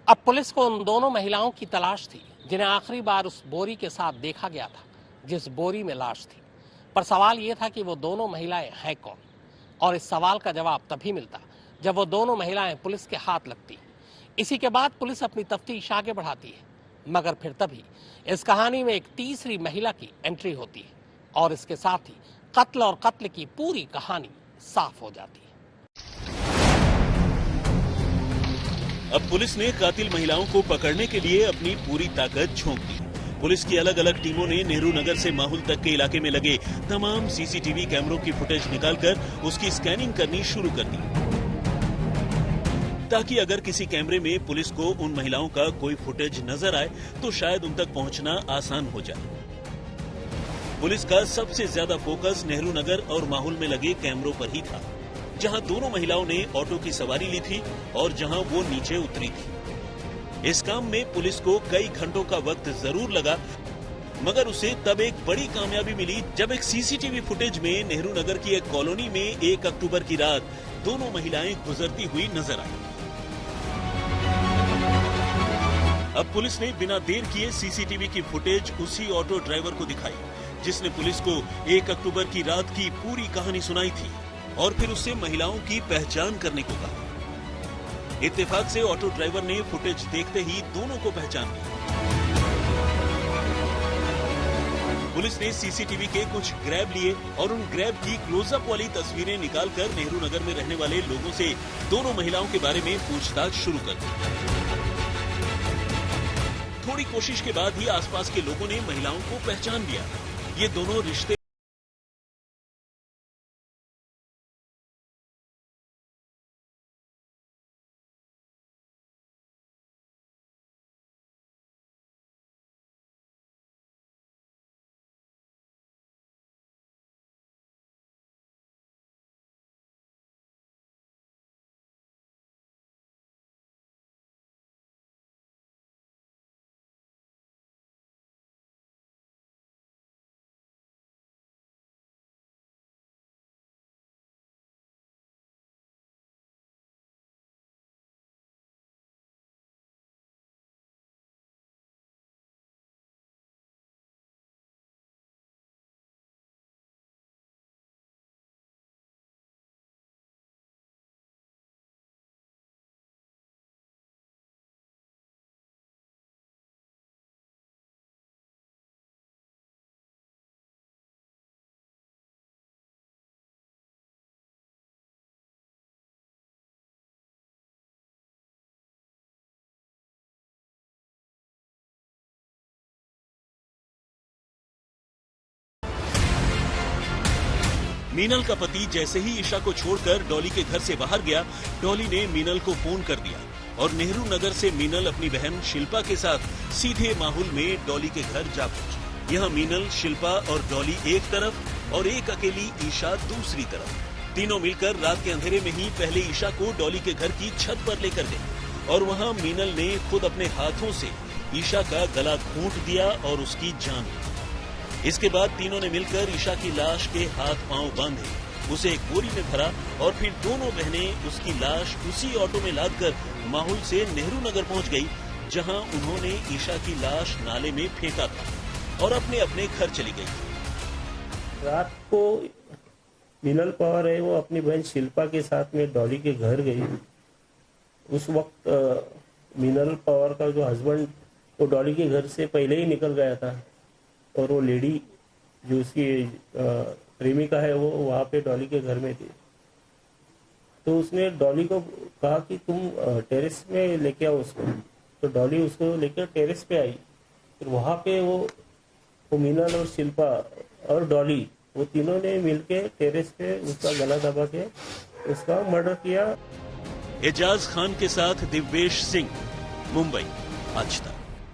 अब पुलिस को उन दोनों महिलाओं की तलाश थी जिन्हें आखिरी बार उस बोरी के साथ देखा गया था जिस बोरी में लाश थी। पर सवाल यह था कि वो दोनों महिलाएं हैं कौन, और इस सवाल का जवाब तभी मिलता जब वो दोनों महिलाएं पुलिस के हाथ लगती। इसी के बाद पुलिस अपनी तफ्तीश आगे बढ़ाती है, मगर फिर तभी इस कहानी में एक तीसरी महिला की एंट्री होती है और इसके साथ ही कत्ल और कत्ल की पूरी कहानी साफ हो जाती है। अब पुलिस ने कातिल महिलाओं को पकड़ने के लिए अपनी पूरी ताकत झोंक दी। पुलिस की अलग अलग टीमों ने नेहरू नगर से माहुल तक के इलाके में लगे तमाम सीसीटीवी कैमरों की फुटेज निकालकर उसकी स्कैनिंग करनी शुरू कर दी, ताकि अगर किसी कैमरे में पुलिस को उन महिलाओं का कोई फुटेज नजर आए तो शायद उन तक पहुंचना आसान हो जाए। पुलिस का सबसे ज्यादा फोकस नेहरू नगर और माहुल में लगे कैमरों पर ही था, जहां दोनों महिलाओं ने ऑटो की सवारी ली थी और जहां वो नीचे उतरी थी। इस काम में पुलिस को कई घंटों का वक्त जरूर लगा, मगर उसे तब एक बड़ी कामयाबी मिली जब एक सीसीटीवी फुटेज में नेहरू नगर की एक कॉलोनी में 1 अक्टूबर की रात दोनों महिलाएं गुजरती हुई नजर आई। अब पुलिस ने बिना देर किए सीसीटीवी की फुटेज उसी ऑटो ड्राइवर को दिखाई जिसने पुलिस को 1 अक्टूबर की रात की पूरी कहानी सुनाई थी और फिर उससे महिलाओं की पहचान करने को कहा। इत्तेफाक से ऑटो ड्राइवर ने फुटेज देखते ही दोनों को पहचान लिया। पुलिस ने सीसीटीवी के कुछ ग्रैब लिए और उन ग्रैब की क्लोजअप वाली तस्वीरें निकालकर नेहरू नगर में रहने वाले लोगों से दोनों महिलाओं के बारे में पूछताछ शुरू कर दी। थोड़ी कोशिश के बाद ही आसपास के लोगों ने महिलाओं को पहचान लिया। ये दोनों रिश्ते मीनल का पति जैसे ही ईशा को छोड़कर डॉली के घर से बाहर गया, डॉली ने मीनल को फोन कर दिया और नेहरू नगर से मीनल अपनी बहन शिल्पा के साथ सीधे माहुल में डॉली के घर जा पहुंची। यहाँ मीनल, शिल्पा और डॉली एक तरफ और एक अकेली ईशा दूसरी तरफ। तीनों मिलकर रात के अंधेरे में ही पहले ईशा को डॉली के घर की छत पर लेकर गए और वहाँ मीनल ने खुद अपने हाथों से ईशा का गला घोंट दिया और उसकी जान ली। इसके बाद तीनों ने मिलकर ईशा की लाश के हाथ पांव बांधे, उसे एक बोरी में भरा और फिर दोनों बहनें उसकी लाश उसी ऑटो में लादकर माहुल से नेहरू नगर पहुंच गई, जहां उन्होंने ईशा की लाश नाले में फेंका था और अपने अपने घर चली गई। रात को मीनल पवार है वो अपनी बहन शिल्पा के साथ में डॉली के घर गई। उस वक्त मीनल पवार का जो हस्बैंड वो डॉली के घर से पहले ही निकल गया था और वो लेडी जो उसकी प्रेमिका है वो वहाँ पे डॉली के घर में थी। तो उसने डॉली को कहा कि तुम टेरेस में लेके आओ उसको, तो डॉली उसको लेकर टेरेस पे आई। फिर वहाँ पे वो मीनल और शिल्पा और डॉली वो तीनों ने मिलके टेरेस पे उसका गला दबा के उसका मर्डर किया। एजाज खान के साथ दिव्येश सिंह, मुंबई, आज तक।